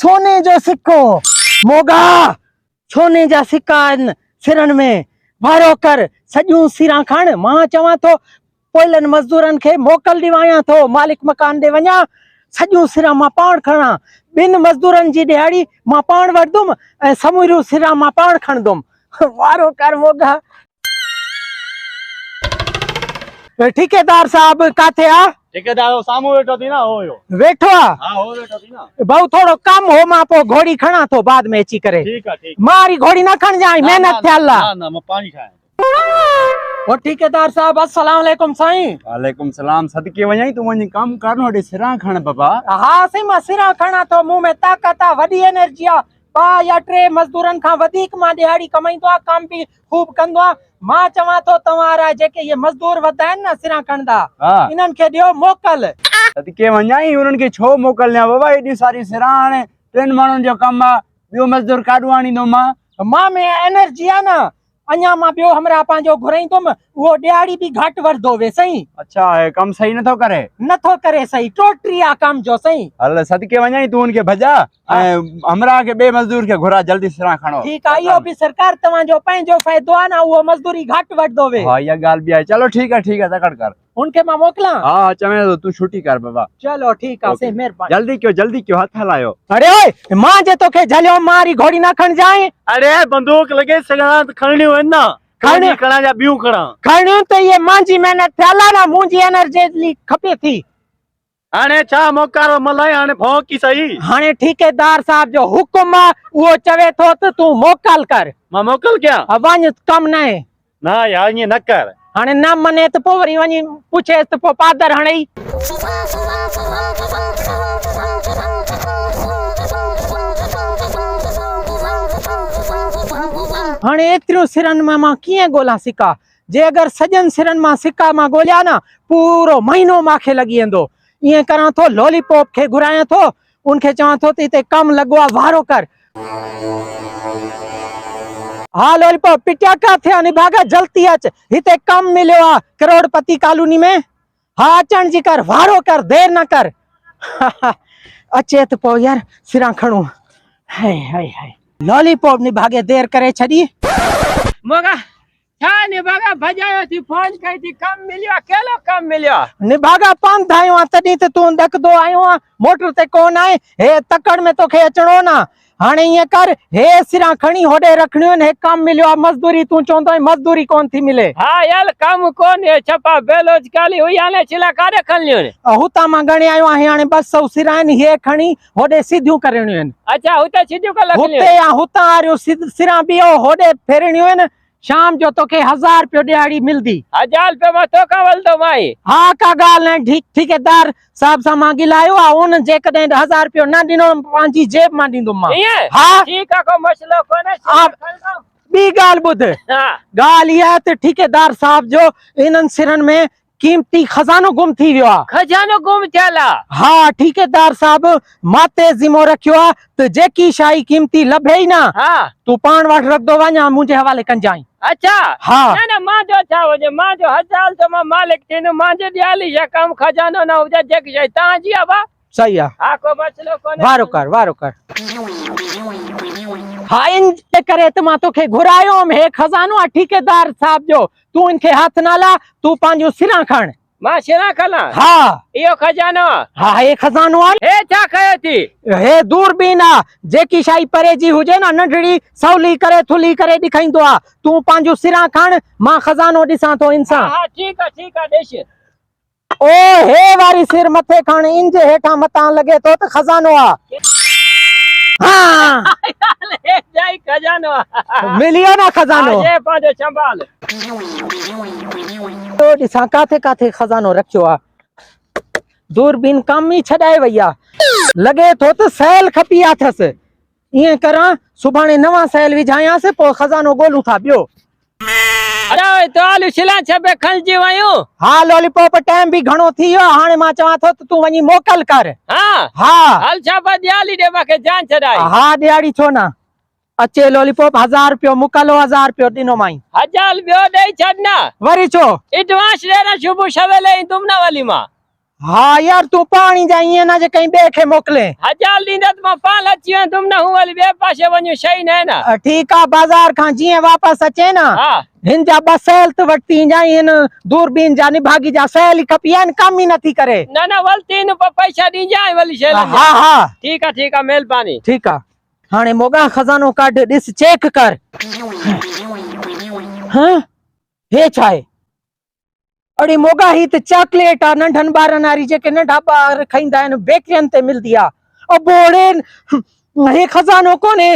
सोने जो सिक्को मोगा सोने जा सिक्का आहिनि सिरनि में वारो कर सॼियूं सिरां खण मां चवां थो पोइलनि मज़दूरनि खे मोकल ॾिवायां थो मालिक मकान ॾे वञा सॼियूं सिरां मां पाण खणा ॿिनि मज़दूरनि जी दिहाड़ी मां पाण वठंदुमि ऐं समूरियूं सिरां मां पाण खणंदुमि वारो कर मोगा। ठेकेदार साहब काथे आ? ठेकेदार सामू वेठो थी ना होयो वेठो आ? हां हो वेठो थी ना भाऊ थोड़ो कम हो मां पो घोड़ी खणा थो बाद में अची करे। ठीक है ठीक मारी घोड़ी ना खण जाए मेहनत थियल आ। ना ना मैं पानी खाया। ओ ठेकेदार साहब अस्सलाम वालेकुम साईं। वालेकुम सलाम सदके वञाई तू वञी काम करनो दे सिरा खण बाबा। हां साईं मां सिरा खणा थो मुंह में ताकत आ वडी एनर्जी आ बा या टे मजदूरन खां वधीक मां दिहाड़ी कमाईंदो आ काम भी खूब कंदो आ मां चवां थो तवारा जेके ये मजदूर वधा आहिनि ना सिरा खणदा इन्हनि खे दियो मोकल। सदके वञाई उन्हनि खे छो मोकलया बाबा एडी सारी सिरा हाणे टिन माण्हुनि जो कम आ ॿियो मजदूर काॾो आणींदो मां में एनर्जी आ ना अञा मां ॿियो हमरा पंहिंजो घुराईंदुमि उहो दिहाड़ी भी घटि वठंदो वे साईं। अच्छा है कम सही नथो करे सही टोटरी आ काम जो साईं। हल सदके वञाई तू उनके भजा ऐं हमरा के बे मजदूर के घुरा जल्दी सिरा खणो। ठीक आ इहो भी सरकार तव्हांजो पंहिंजो फ़ाइदो आ ना उहो मजदूरी घटि वठंदो वे। हां ये गाल भी है चलो ठीक है तकड़ कर उनके मां मोकला। हां चवे तो तू छुट्टी कर बाबा। चलो ठीक आ से मेहरबानी जल्दी क्यों हाथ हलायो। अरे ओए मां जे तोखे झलियो मारी घोड़ी ना खण जाए। अरे बंदूक लगे सगना खणनी हो ना खणी खणा जा बियो खणा तो ये मांजी मेहनत थियाला ना मुंजी एनर्जी खपे थी हाने छा मोकारो मलाई हाने भौंकी सही हाने ठेकेदार साहब जो हुक्म आ वो चवे तो तू मोकल कर। मां मोकल क्या वञ कम न है ना यार ये न कर हाने ना मने तो पो वरी वञी पूछे तो पो पादर हणई। हाने एतिरो सिरन में मां कीअं ॻोल्हा सिक्का जे अगर सजन सिरन मां सिक्का मां ॻोल्हा ना पूरो महीनो मांखे लगी वेंदो इएं करा तो लॉलीपॉप के घुराया तो उनके चवा तो इते कम लगवा वारो कर। हाँ लॉलीपॉप पिटिया का थे निभागा जल्दी अच इते कम मिलो आ करोड़पति कॉलोनी में। हाँ अचण जी कर वारो कर देर न कर। अचे तो पो यार सिरा खणो हाय हाय हाय लॉलीपॉप निभागे देर करे छड़ी मोगा छा निभागा भजायो थी फोन कई थी कम मिलियो अकेलो कम मिलियो निभागा पान धायो तडी ते तू दकदो आयो आ मोटर ते कोन आए हे तकड़ में तोखे अचणो ना हाने ये कर हे सिरा खणी होडे रखणियो हे काम मिलियो आ मजदूरी तू चोंदो मजदूरी कोन थी मिले। हां यार काम कोन है छपा बेरोजगारी हुई आले चिला काडे खणलियो हुता मा गणे आयो आहे हाने 200 सिरान हे खणी होडे सीधियो करणियो। अच्छा हुते सीधियो कर लखलियो हुते या हुता आरियो सिरा बियो होडे फेरणियो न शाम जो तोखे 1000 रुपया दिहाड़ी मिलदी 1000 रुपया में तो का वलदो भाई। हाँ का गाल न ठेकेदार साहब सा मांगी लायो आ उन जे कदे 1000 रुपया ना दिनो पांजी जेब मा दिंदो मा। हां ठीक आ को मसलो कोने बी गाल बुध गाल या ते ठेकेदार साहब जो इनन सिरन में कीमती खजानो गुम थी वियो आ। खजानो गुम थियला। हाँ ठेकेदार साहब माते जिमो रखियो आ तो जेकी शाही कीमती लभे ही ना हां तू पान वठ रख दो वना मुझे हवाले कन जाई। अच्छा हाँ ना ना मां जो था वजे मां जो 1000 तो मां मालिक थिन मां जे दियाली या काम खजानो ना हो जे जे ता जी आबा सही है। हां को मसलो कोने वारो कर हाँ इन ते करे त मां तोखे घुरायो हे खजानो आ ठेकेदार साहब जो तू इनके हाथ ना ला तू पांजो सिरा खण मां सिरा खला। हाँ यो खजानो हाँ ये खजानो आ हे छा कयो थी हे दूरबीन आ जेकी शाही परे जी हुजे ना नंढड़ी सौली करे थुली करे दिखाइंदो आ तू पांजो सिरा खण मां खजानो दिसा तो इंसान। हां ठीक आ देश ओ हे वारी सिर मथे खण इंजे हेठा मता लगे तो खजानो आ। हाँ ले जाई खजानो मिलियो ना खजानो जे पांजो संभाल तो दिसा काथे खजानो रखियो आ दूरबीन कम ही छडाए वैया लगे तो सैल खपी आथस इए करा सुभाणे नवा सैल विझाया से पो खजानो गोलू था बियो। अरे तो आलू छिला छबे खलजी वयो। हाँ लॉलीपॉप टाइम भी घणो थी हो हाने मा चवा तो तू वनी मोकल कर। हां हाँ हल छबा दियाली दे बाके जान छडाई। हाँ दिहाड़ी छो ना अचे लॉलीपॉप 1000 रुपया मुकलो 1000 रुपया दिनो माई 1000 बियो दे छडना वरी छो एडवांस देना सुबह सवेले तुम ना वाली मां हाँ यार तू पानी जा ईअं न जे कहीं ॿिए खे मोकिले। 1000 ॾींदा त मां पाण अची वेंदुमि तुम न हूं वरी ॿिए पासे वञो शइ न आहे न। ठीकु आहे बाज़ार खां जीअं वापसि अचे न हा हिन जा 2 सेल त वरिती जाई हिन दूरबीन जा निभागी जा सेल ई खपी आहिनि कम ई नथी करे। न न वलती न पैसा ॾीजांइ वली शइ हा हा ठीक आहे महिरबानी। ठीकु आहे हाणे मोगा खज़ानो कढ ॾिस चेक कर। हाँ हे छा आहे? अड़े मोगा ही त चॉकलेट आहे नंढनि ॿारनि वारी जेके नंढा ॿार खाईंदा आहिनि बेकरियुनि ते मिलंदी आहे। बोड़े हे खज़ानो कोन्हे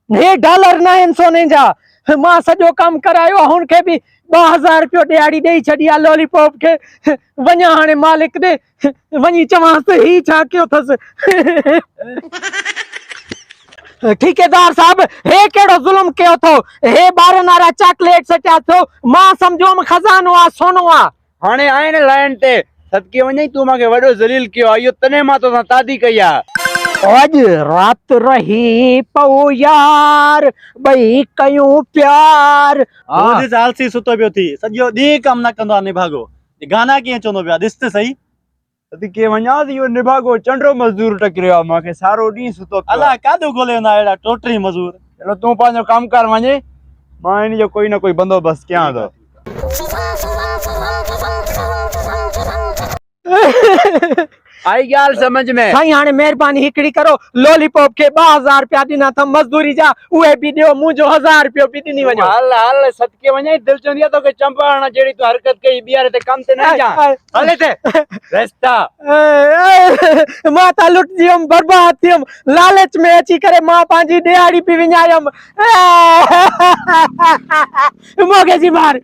हे डॉलर न आहिनि सोने जा। मां सॼो कमु करायो हुनखे बि 2000 रुपयो ॾियारी ॾेई छॾी आहे लॉलीपॉप खे। वञा हाणे मालिक ॾे वञी चवांसि ही छा कयो अथसि। ठेकेदार साहब हे केड़ो जुल्म कयो थो? हे ॿारनि वारा चॉकलेट सटिया थो मां सम्झो खज़ानो आहे सोनो आहे। हाणे आए न लाइन ते सदके वञई तू मांखे वॾो ज़लील कयो आहे इहो तने मां तोसां तादी कई आहे। अॼु रात रही पऊ यार ॿई कयूं प्यार। रोज़ इस आलसी सुतो पियो थी सॼो ॾींहुं कम न कंदो आहे निभागो। गाना कीअं चवंदो पियो आहे ॾिस त सही। सदके वञा इहो निभागो चंडो मज़दूर टकरियो आहे मांखे सारो ॾींहुं सुतो पियो अलाए काॾो ॻोल्हे वेंदा अहिड़ा टोटरी मज़ूर। चलो तूं पंहिंजो कमु कर वञे मां इन जो कोई न कोई बंदोबस्त कयां थो। आई ॻाल्हि समझ में? साईं हाणे महिरबानी हिकिड़ी करो लॉलीपॉप खे 2000 रुपया ॾिना अथमि मज़दूरी जा उहे बि ॾियो मुंहिंजो 1000 रुपयो बि ॾिनी वञो। हल हल सदके वञे दिल चवंदी आहे तोखे चंपारण जहिड़ी तूं हरकत कई ॿीहर ते कम ते न जा हले ते रस्ता। मां त लुटजी वियुमि बर्बाद थियुमि लालच में अची करे मां पंहिंजी ॾियारी बि विञायमि। मोगे जी मार